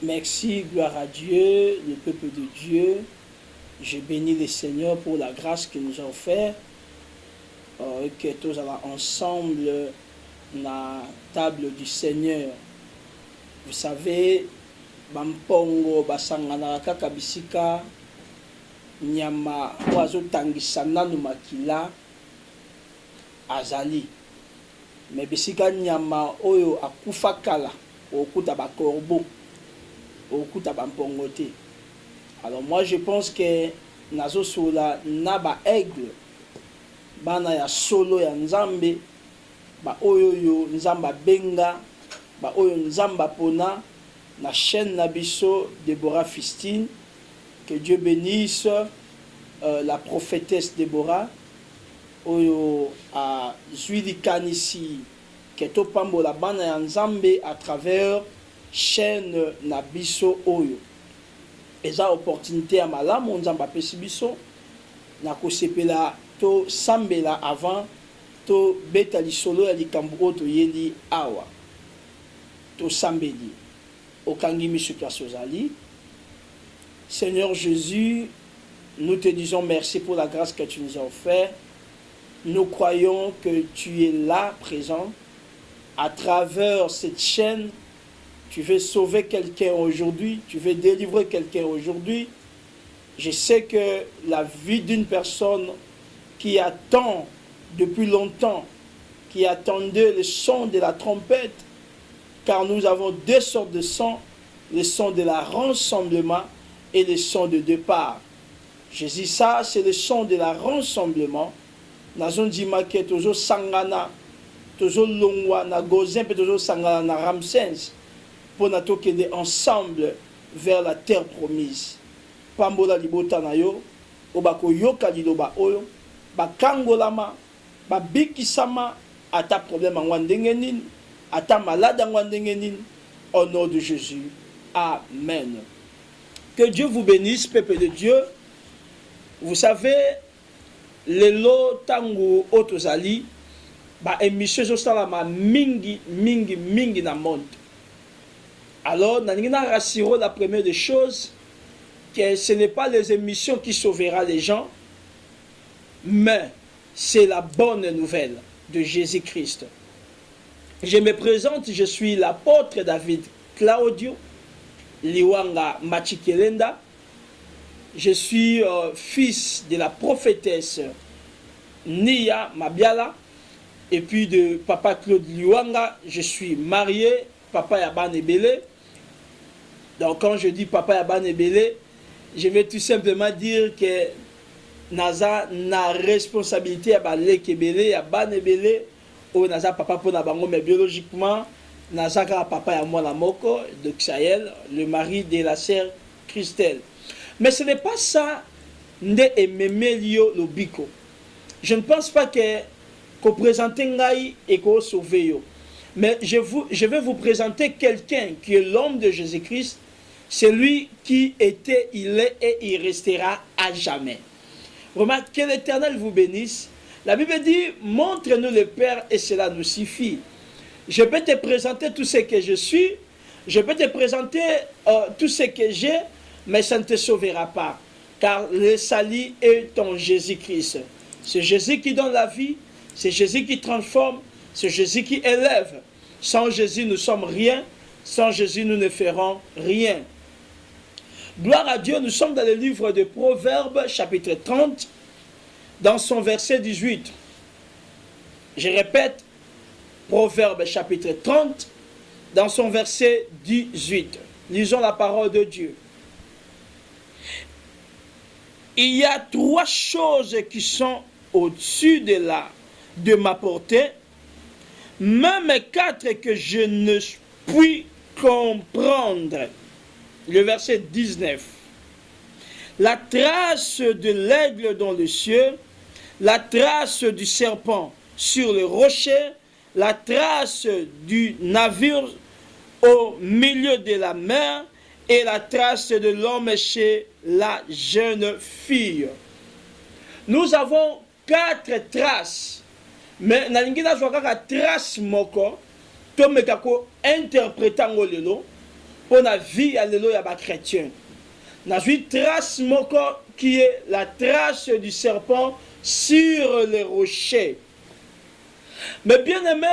Merci, gloire à Dieu, le peuple de Dieu. Je bénis le Seigneur pour la grâce qu'il nous a offert. Que tous allons ensemble na table du Seigneur. Vous savez, bampongo basangana kaka bisika nyama oazo tangisa nanu makila azali. Mais bisika nyama oyo akufa kala okuta ba corbeau. Alors moi je pense que nazo sola naba aigle bana ya solo ya nzambe ba oyo yo nzamba benga ba oyo nzamba pona na chaîne nabiso Déborah Fistine. Que Dieu bénisse la prophétesse Déborah oyo a zuili kanisi keto pambola bana ya nzambe à travers chaîne na biso oyo eza opportunité à malamu nzamba pesi biso na kosepela to sambela avant to beta lisolo ya likambo oyo toyeli awa to sambeli okangi miso kasi ozali. Seigneur Jésus, nous te disons merci pour la grâce que tu nous as offert. Nous croyons que tu es là présent à travers cette chaîne. Tu veux sauver quelqu'un aujourd'hui, tu veux délivrer quelqu'un aujourd'hui. Je sais que la vie d'une personne qui attend depuis longtemps, qui attendait le son de la trompette, car nous avons deux sortes de sons, le son de la rassemblement et le son de départ. Jésus, ça c'est le son de la rassemblement. Nazon dima ke tozo sangana, tozo longwa na gozin pe tozo sangana na Ramsès. Pour nous aller ensemble vers la terre promise. Pambola libota na yo, obako yoka liloba oyo, bakangolama, babikisama, ata problème en wandengenin, ata malade en wandengenin, au nom de Jésus. Amen. Que Dieu vous bénisse, peuple de Dieu. Vous savez, les lots tango otozali, ba émission zosalama mingi na monde. Alors, nous avons rassuré la première des choses, que ce n'est pas les émissions qui sauvera les gens, mais c'est la bonne nouvelle de Jésus-Christ. Je me présente, je suis l'apôtre David Claudio Liwanga Machikelenda. Je suis fils de la prophétesse Nia Mabiala et puis de papa Claude Liwanga. Je suis marié, papa Yaban Ebele. Donc quand je dis papa Yaban Ebele, je vais tout simplement dire que naza na responsabilité à Balek Ebele, Yaban Ebele, ou naza papa pour Nabango, mais biologiquement, naza papa Yamona Moko de Xaël, le mari de la sœur Christelle. Mais ce n'est pas ça, Nde Ememelio Lobiko. Je ne pense pas qu'on présente Ngaï et qu'on sauve. Mais je vais vous présenter quelqu'un qui est l'homme de Jésus-Christ, celui qui était, il est et il restera à jamais. Vraiment, que l'Éternel vous bénisse. La Bible dit, montre-nous le Père et cela nous suffit. Je peux te présenter tout ce que je suis, je peux te présenter tout ce que j'ai, mais ça ne te sauvera pas. Car le salut est en Jésus-Christ. C'est Jésus qui donne la vie, c'est Jésus qui transforme, c'est Jésus qui élève. Sans Jésus, nous ne sommes rien. Sans Jésus, nous ne ferons rien. Gloire à Dieu, nous sommes dans le livre de Proverbes, chapitre 30, dans son verset 18. Je répète, Proverbes, chapitre 30, dans son verset 18. Lisons la parole de Dieu. Il y a trois choses qui sont au-dessus de ma portée, même quatre que je ne puis comprendre. Le verset 19. La trace de l'aigle dans le ciel, la trace du serpent sur le rocher, la trace du navire au milieu de la mer et la trace de l'homme chez la jeune fille. Nous avons 4 traces. Mais nalingi na zwa kaka trace moko to mekako interprétango lelo pour la vie ya lelo ya ba chrétien. Na zwi trace moko qui est la trace du serpent sur les rochers. Mais bien aimé,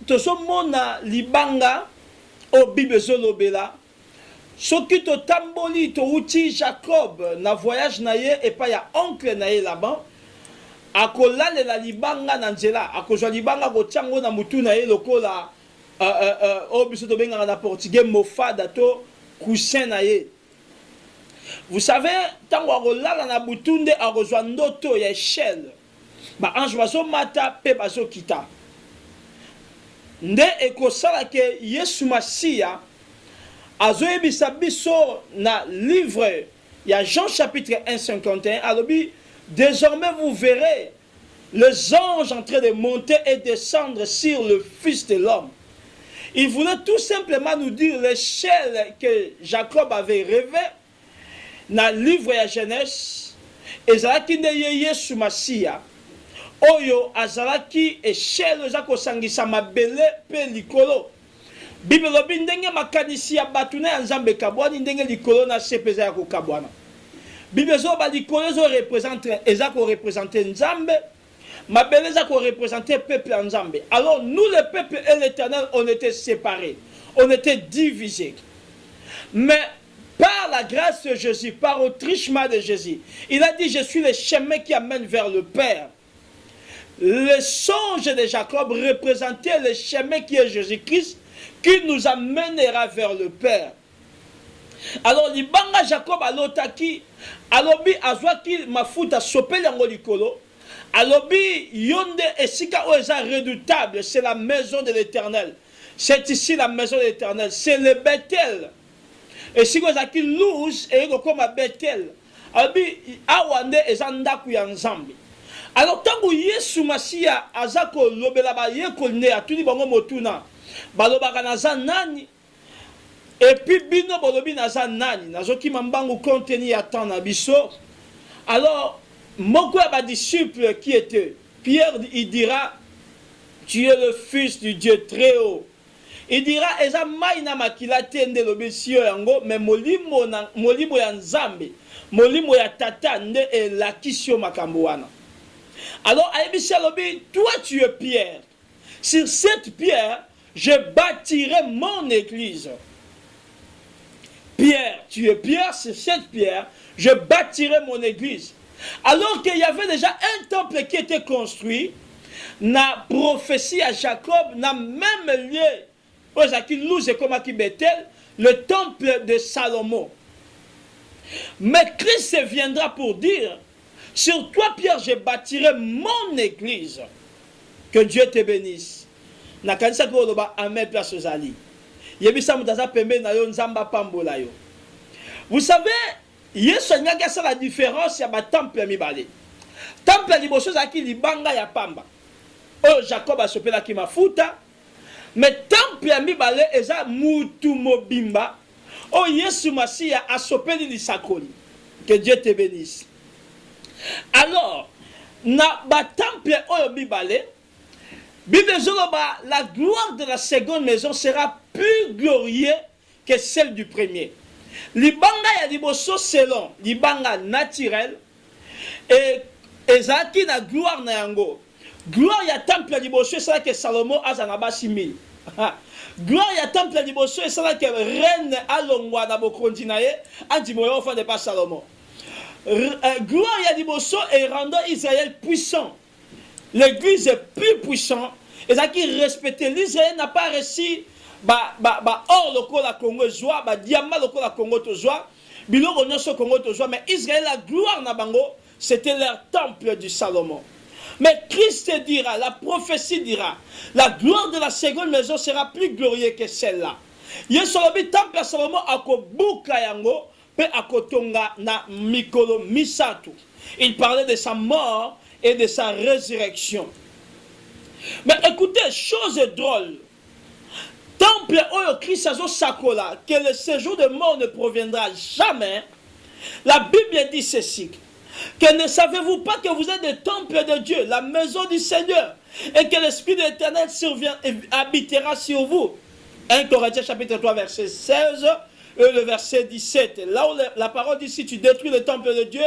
to so mona libanga o Bible zolobela. Soki to tamboli to uti Jacob na voyage na ye et pas ya oncle na ye là-bas. Akolale la libanga na nzela, akozwa libanga kotiango na mutu na ye lokola o biso to benga na portugais mofada to coussin na ye. Vous savez, tango akolala na butu nde akozwa ndoto ya échelle. Ba ange bazo mata pe bazo kita. Nde ekosala ke Yesu Masia azoyebisa biso na livre ya Jean chapitre 1:51 alobi désormais vous verrez les anges en train de monter et descendre sur le Fils de l'homme. Il voulait tout simplement nous dire l'échelle que Jacob avait rêvé dans le livre de Genèse. Ezalaki nde Yesu Masia oyo azalaki échelle ezako sangisa mabele pe likolo. Bible lobi ndenge makanisi ya bato na Nzambe kabwani ndenge likolo na sepeza ya kokabwana. Bible zo ba likolo zo représente ezako représenter Nzambe, mabele ezako représenter peuple en Nzambe. Alors nous le peuple et l'Éternel on était séparés, on était divisés. Mais par la grâce de Jésus, par le truchement de Jésus, il a dit je suis le chemin qui amène vers le Père. Le songe de Jacob représentait le chemin qui est Jésus-Christ qui nous amènera vers le Père. Alors libanga Jacob alotaki alobi azwaki mafuta sopeli yango likolo alobi yonde esika oza redoutable, c'est la maison de l'Éternel. C'est ici la maison de l'Éternel, c'est le Bethel. Et si vous avez luz et comme à Bethel alobi awande ezandaku ya Nzambe. Alors tango Yesu Masia azako lobela ba yekolne atuni bango motuna balobaka naza nani. Et puis bino bolobi naza nani nazoki mambangu contenu ya temps na biso. Alors moko ya ba disciple qui était Pierre, il dira tu es le fils du Dieu très haut. Il dira eza mai na makila tende lobisio yango mais molimo ya Nzambe molimo ya tata nde elakisio makambo wana. Alors ayebi lobi toi tu es Pierre, sur cette pierre je bâtirai mon église. Pierre, tu es Pierre, sur cette pierre, je bâtirai mon église. Alors qu'il y avait déjà un temple qui était construit, na prophétie à Jacob, na même lieu, le temple de Salomon. Mais Christ viendra pour dire, sur toi Pierre, je bâtirai mon église. Que Dieu te bénisse. Na kanisa ko loba amen place aux ali. Yebisa mutaza pembe na yo nzamba pambola yo. Vous savez, Yesu nyaka sa la différence ya ba temple mibale. Temple liboso zaki libanga ya pamba. Oh Jacob a sopela ki mafuta. Mais temple mibale eza mutu mobimba. Oh Yesu Masia a sopeli lisakoli. Que Dieu te bénisse. Alors, na ba temple oyo mibale Bible zoloba, la gloire de la seconde maison sera plus glorieuse que celle du premier. Libanga ya liboso selon libanga naturel et ezaki na gloire na yango. Gloire ya temple ya liboso c'est que Salomon azanaba 6000. Gloire ya temple ya liboso c'est que reine alongwa na bokonzi na ye andimoyo enfant de pas Salomon. Gloire ya liboso et rendant Israël puissant. L'église est plus puissante. Et ça qui respecte l'Israël n'a pas réussi or loko la Congo joie, diamant loko la Congo to joie, biloko nyonso Congo to joie, mais Israël la gloire na bango, c'était leur temple du Salomon. Mais Christ dira, la prophétie dira, la gloire de la seconde maison sera plus glorieuse que celle-là. Yesolobi temple à Salomon ako buka yango pe akotonga na mikolo misatu. Il parlait de sa mort et de sa résurrection. Mais écoutez, chose drôle. Temple où Christ a sakola, que le séjour de mort ne proviendra jamais. La Bible dit ceci. Que ne savez-vous pas que vous êtes le temple de Dieu, la maison du Seigneur, et que l'Esprit de l'Éternel habitera sur vous. 1 Corinthiens chapitre 3 verset 16 et le verset 17. Là où la parole dit, si tu détruis le temple de Dieu,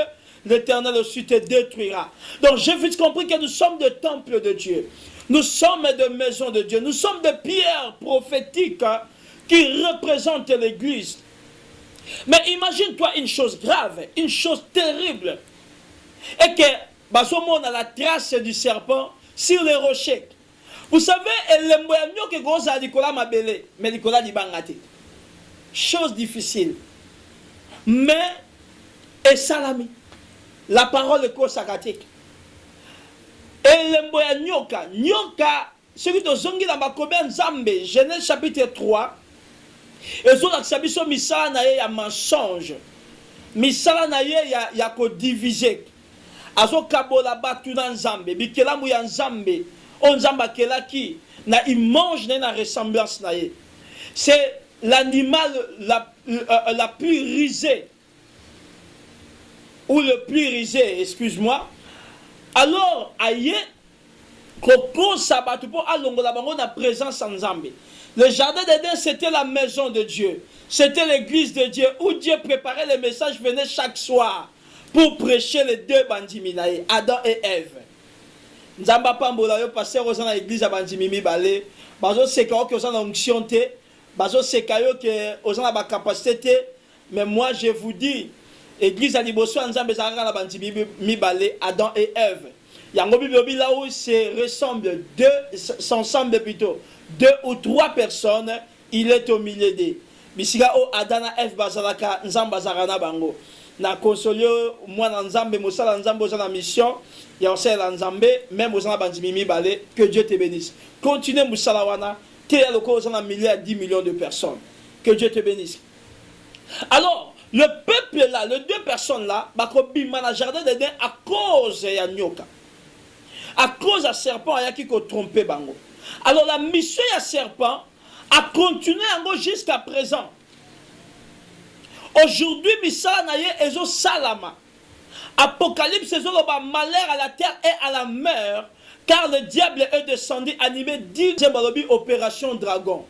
l'Éternel aussi te détruira. Donc j'ai vite compris que nous sommes des temples de Dieu. Nous sommes des maisons de Dieu. Nous sommes des pierres prophétiques qui représentent l'Église. Mais imagine-toi une chose grave, une chose terrible. Et que, on a la trace du serpent sur les rochers. Vous savez, mais Nicolas dit bangate. Chose difficile. Mais, et salami. La parole est consacratique. Et l'emboya nyoka. Nyoka, celui de Zongi dans Makoben Nzambe, Genèse chapitre 3. Et sur la sabiso misala na ye ya mensonge. Misala na ye ya ko diviser. Azo kabola batu na Nzambe. Bikela mu ya Nzambe. On Nzamba kela ki. Na image na ressemblance na ye. C'est l'animal la plus risée. Ou le plus risé, excuse-moi. Alors, aïe, Koko Sabatu pour alongola bango na présence en Nzambe. Le jardin d'Éden, c'était la maison de Dieu. C'était l'église de Dieu où Dieu préparait les messages, venait chaque soir pour prêcher les deux bandiminaï, Adam et Ève. Nzamba pambola yo passer aux dans l'église à bandimimi balé. Bazo seka que aux dans onction te, bazo seka yo que aux dans la capacité, mais moi je vous dis Église à Liboso, Nzambe Zara la bandimimi balé, Adam et Ève. Yango bibi là où se ressemble s'ensemble plutôt. 2 ou 3 personnes, il est au milieu d'eux. Bisiga o Adana F bazalaka Nzamba Zarana bango. Na consolio moi na Nzambe mosala Nzambe za mission, ya osala Nzambe même aux bandimimi balé, que Dieu te bénisse. Continue mosala wana, te ya loko za na milliards 10 millions de personnes. Que Dieu te bénisse. Alors, le peuple là, les 2 personnes là, bakobima na jardin d'Éden à cause ya nyoka. À cause à serpent ayaki ko tromper bango. Alors la mission ya serpent a continué jusqu'à présent. Aujourd'hui, misala na ye ezo salama. Apocalypse ezo loba malheur à la terre et à la mer, car le diable est descendu animé 10e alobi opération dragon.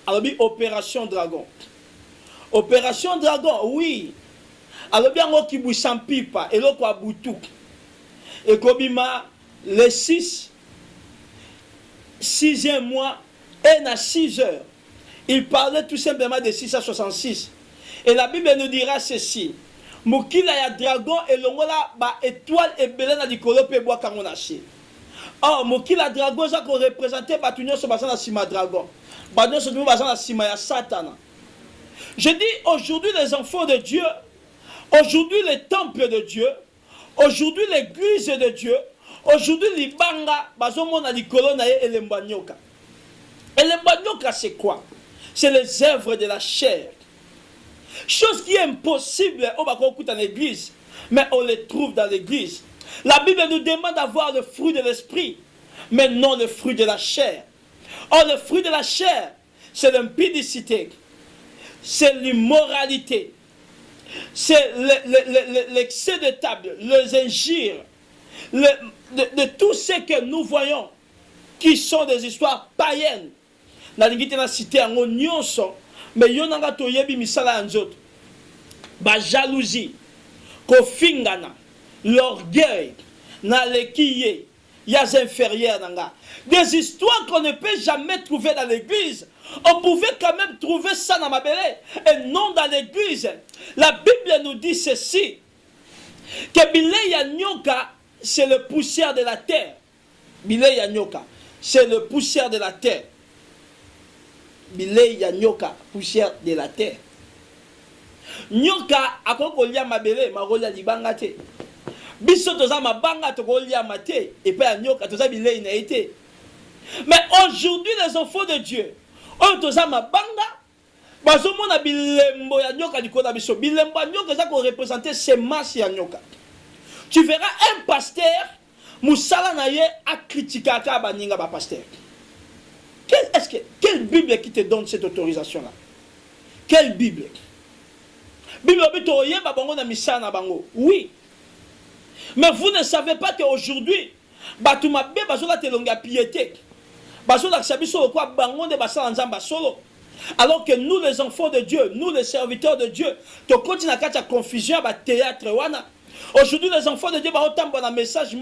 Alobi opération dragon. Opération dragon, oui. Alobi ango kibusan pipa eloko abutu. Et kobima le 6e mois et à 6 heures. Il parlait tout simplement de 6 à 66. Et la Bible nous dira ceci. Mokila ya dragon et longola ba étoile et belé na dikolo pe bois kangonaché. Oh, mokila dragon ça ko représenter batunyo so basana sima dragon. Batunyo so basana sima ya Satan. Je dis aujourd'hui les enfants de Dieu, aujourd'hui les temples de Dieu, aujourd'hui l'église de Dieu, aujourd'hui libanga bazomona likolo na ye elembanyoka. Elembanyoka c'est quoi? C'est les œuvres de la chair. Chose qui est impossible au Bakoku dans l'église, mais on les trouve dans l'église. La Bible nous demande d'avoir le fruit de l'esprit, mais non le fruit de la chair. Or, le fruit de la chair, c'est l'impudicité, c'est l'immoralité, c'est l'excès de table, les injures, de tout ce que nous voyons qui sont des histoires païennes. La lingite na cité en nyonso, mais yonanga toyebi misala nzoto. Ba jalousie, kofingana, l'orgueil, na lekiye, yaz inférieur nanga. Des histoires qu'on ne peut jamais trouver dans l'église. On pouvait quand même trouver ça dans ma belé et non dans l'église. La Bible nous dit ceci, que Bileya Nyoka, c'est le poussière de la terre. Bileya Nyoka, c'est le poussière de la terre. Bileya Nyoka, poussière de la terre. Nyoka, akoko lia mabele, marolia libanga te. Biso toza mabanga tokolia mate, et pas Nyoka, toza Bileya na été. Mais aujourd'hui, les enfants de Dieu, on toza mabanga, bazomona bilembo ya nyoka dikola biso. Bilembo ya nyoka ça ko représenter ces masses ya nyoka. Tu verras un pasteur musala na ye a critiqué ka baninga ba pasteur. Quelle Bible qui te donne cette autorisation là? Quelle Bible? Bible bito ye ba bango na misala na bango. Oui. Mais vous ne savez pas qu'aujourd'hui batuma be bazola telonga piété. Bazola sabiso quoi bango de basala nzamba solo. Alors que nous les enfants de Dieu, nous les serviteurs de Dieu, tu continues à faire la confusion à théâtre wana. Aujourd'hui, les enfants de Dieu, bah, autant bon message,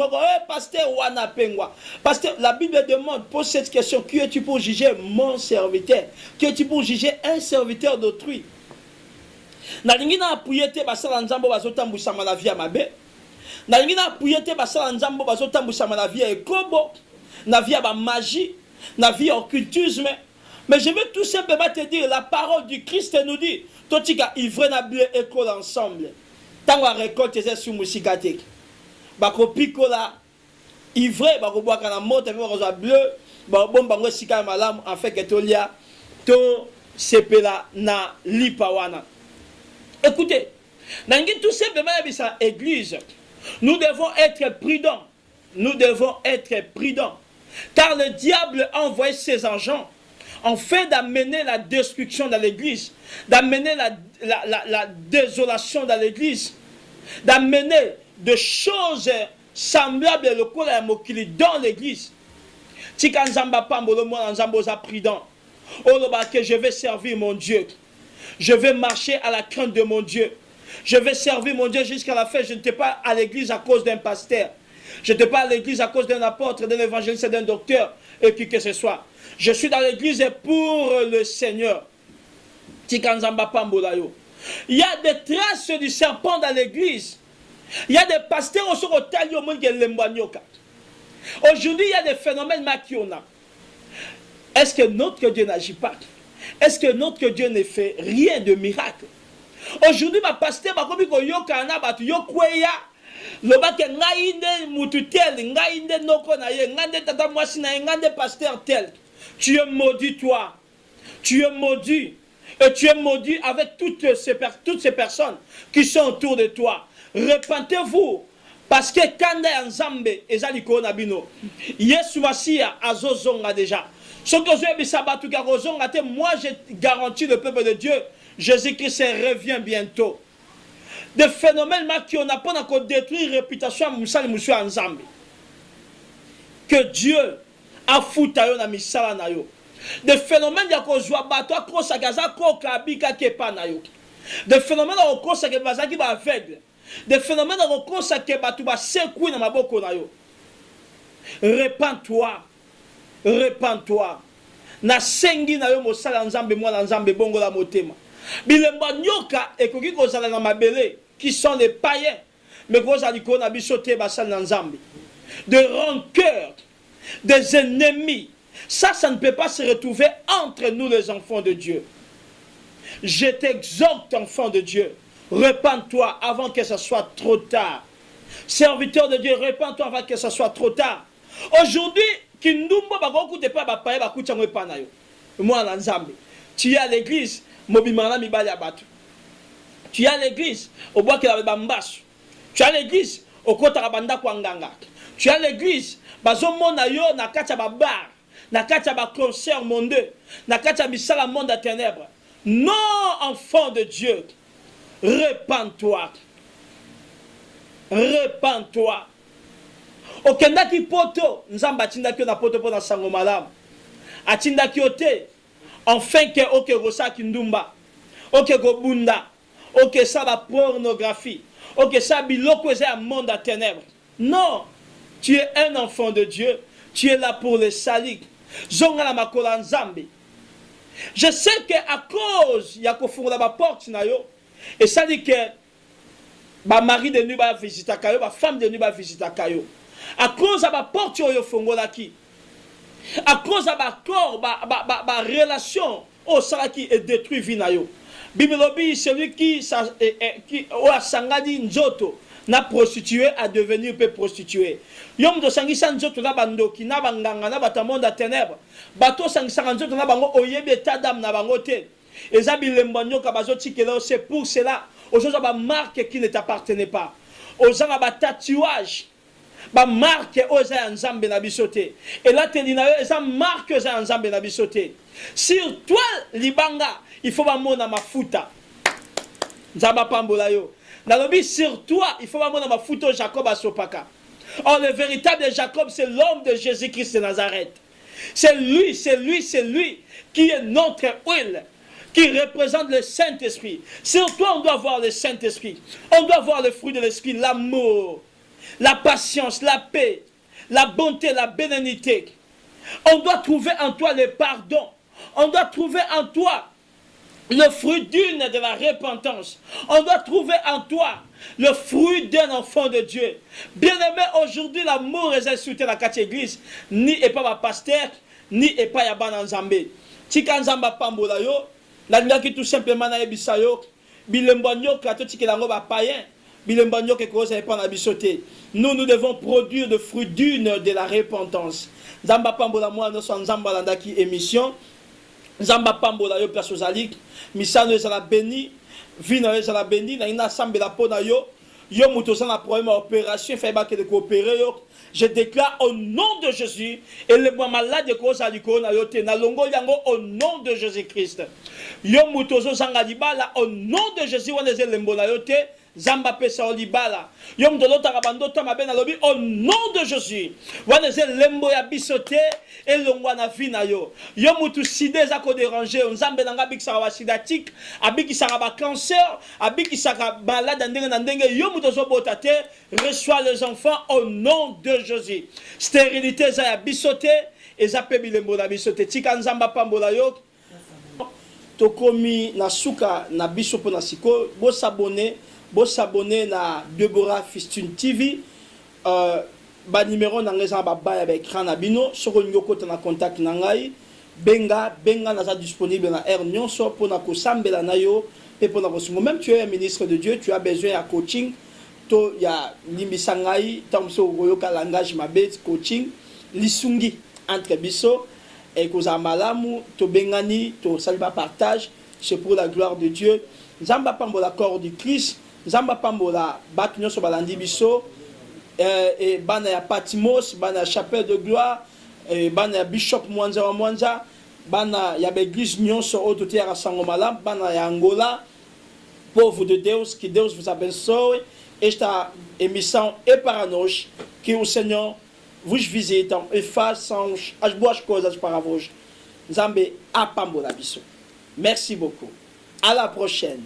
pasteur wana pengwa. Pasteur, la Bible demande, pose cette question, qui es-tu pour juger mon serviteur? Qui es-tu pour juger un serviteur d'autrui? Nalingi na appuyer te basala nzambo bazotambusa la vie à mabe. Nalingi na appuyer te basala nzambo bazotambusa la vie à ekobo, na vie à magie, na vie à occultisme. Mais je veux tout simplement te dire, la parole du Christ nous dit, Totika ivre na bleu école ensemble. Tant qu'on récolte c'est sur musikate. Bako pikola ivre bako boire kana moto bako bleu, bako bango sika malam en fait que tolia to sepela na lipawana. Écoutez, nangi tout simplement bisa église. Nous devons être prudents. Nous devons être prudents. Car le diable a envoyé ses agents en fait d'amener la destruction dans l'église, d'amener la désolation dans l'église, d'amener des choses semblables au cours de la mokili dans l'église. Si quand Nzamba pambolo moi Nzamba osa prudent, que je vais servir mon Dieu, je vais marcher à la crainte de mon Dieu, je vais servir mon Dieu jusqu'à la fin. Je n'étais pas à l'église à cause d'un pasteur, je n'étais pas à l'église à cause d'un apôtre, d'un évangéliste, d'un docteur et qui que ce soit. Je suis dans l'église pour le Seigneur. Il y a des traces du serpent dans l'église. Il y a des pasteurs au aujourd'hui, il y a des phénomènes makiona. Est-ce que notre Dieu n'agit pas? Est-ce que notre Dieu ne fait rien de miracle? Aujourd'hui, ma pasteur, ma komi ko yokana batu yokweya. Lobake ngainde mututel, ngainde noko na ye, ngande tata mwasi na ye, ngande pasteur tel. Tu es maudit, toi. Tu es maudit. Et tu es maudit avec toutes ces personnes qui sont autour de toi. Repentez-vous. Parce que quand il y a un Zambé, et ça, Yesu Masia azozonga déjà. Moi, je garantis le peuple de Dieu. Jésus-Christ revient bientôt. Des phénomènes qui on a pas encore détruit la réputation de Zambé. Que Dieu a foutu na misala na yo. Des phénomènes ya ko joa bato akosa gaza ko kabika kepa na yo. Des phénomènes ya ko kosa ke bazaki ba aveugle. Des phénomènes ya ko kosa ke bato ba sekui na maboko na yo. Repends-toi. Repends-toi. Na sengi na yo mosala nzambe mwana nzambe bongo la motema. Bilemba nyoka ekoki kozala na mabele qui sont des païens. Mais kozali ko na bisote basala na nzambe. De rancœur, des ennemis. Ça ne peut pas se retrouver entre nous les enfants de Dieu. Je t'exhorte, enfant de Dieu, repens-toi avant que ce soit trop tard. Serviteur de Dieu, repens-toi avant que ce soit trop tard. Aujourd'hui, Kindumbo bagoku te pa bapaye bakucha mwepa na yo. Moi na nzambe. Tu es à l'église, mobimana mibali abatu. Tu es à l'église, au bois que la bambasu. Tu es à l'église, au kota rabanda kwa nganga. Tu es à l'église, bazomona yo na kacha babar, na kacha ba concert monde, na kacha bisala monde à ténèbres. Non, enfant de Dieu, repens-toi. Repens-toi. Okendaki poto, nzamba tindaki na poto po na sango malam. Atindaki ote, enfin que oke rosa kindumba, oke gobunda, oke sa la pornographie, oke sa biloko eze a monde à ténèbres. Non. Tu es un enfant de Dieu. Tu es là pour le salut. Zonga makola nzambe. Je sais qu'à cause, il y a qu'au fond de la porte, et ça dit que ma mari de nuit va visiter Kayo, ma femme de nuit va visiter Kayo. À cause de la porte, il y a qui. À cause de ma corps, ma relation, oh, ça qui est détruit, vinayo. Bibelobi, celui qui a sangadi nzoto. Na prostitué à devenir peu prostitué. Yom de sangisa nzoto na bando ki na banganga na batamonde à ténèbres. Bato sangisa nzoto na bango oyebe tadam na bango te. Ezabi lembanyo ka bazoti kelo, c'est pour cela. Aujourd'hui ba marque qui ne t'appartenait pas. Aux ba tatouage. ba marque oza nzambe na bisote. Et là te dina eza marque oza nzambe na bisote. Sur toi libanga, il faut ba mona mafuta. Nzamba pambola yo. Nalobi sur toi, il faut ba mona mafuta Jacob asopaka. Or le véritable Jacob, c'est l'homme de Jésus-Christ de Nazareth. C'est lui qui est notre huile, qui représente le Saint-Esprit. Sur toi, on doit voir le Saint-Esprit. On doit voir le fruit de l'Esprit, l'amour, la patience, la paix, la bonté, la bénignité. On doit trouver en toi le pardon. On doit trouver en toi le fruit d'une de la repentance. On doit trouver en toi le fruit d'un enfant de Dieu. Bien-aimé, aujourd'hui, l'amour est insulté dans la église. Ni et pas ma pasteur, ni et pas Yaban Nzambe. Tika Nzamba Pambola yo, la qui tout simplement na ebisa yo, bilembanyo kato tikelango ba païen, bilembanyo ke ko sa pas na bisoté. Nous devons produire le fruit d'une de la repentance. Nzamba Pambola moi no so Nzamba landa ki émission. Nzamba Pambola yo place aux alik, misano ezala béni. Vina ezala béni na ina sambela pona yo yo mutosa na problème opération fait ba que de coopérer yo. Je déclare au nom de Jésus et le malade de cause à l'icône yo te na longo yango au nom de Jésus-Christ. Yo mutoso sanga libala au nom de Jésus on les lembola yo te Zamba pesa olibala. Yom dolota kabando ta mabena lobi au nom de Jésus. Waneze lembo ya bisote et longwa na vina yo. Yom mutu sida za ko déranger. Nzambe nanga bik saka sidatique, abiki saka ba cancer, abiki saka malade ndenge na ndenge. Yom mutu zo botate reçoit les enfants au nom de Jésus. Stérilité za ya bisote et za pe bilembo na bisote. Tika nzamba pambola yo. Tokomi na suka na biso po na siko bo s'abonner na Deborah Fistune TV. Ba numéro na ngeza ba ba ya écran na bino soko nyoko na contact na ngai benga naza disponible na air nyonso pour na kosambela na yo pe pour na kosungo. Même tu es un ministre de Dieu, tu as besoin ya coaching to ya limbisa ngai tamso koyoka langage mabe coaching lisungi entre biso et koza malamu to bengani to saliba partage, c'est pour la gloire de Dieu. Nzamba pambola corps du Christ, Nzamba pambola bat nyonso balandi biso et bana ya Patmos, bana ya chapelle de gloire, bana ya bishop Mwanza, bana ya l'église nyonso autoté ya sango malam, bana ya Angola, pauvre de Deus, que Deus vous abençoe. Esta émission é para nós, que o Senhor vos visite e faça as boas coisas para vós. Nzambe apambola biso. Merci beaucoup. À la prochaine.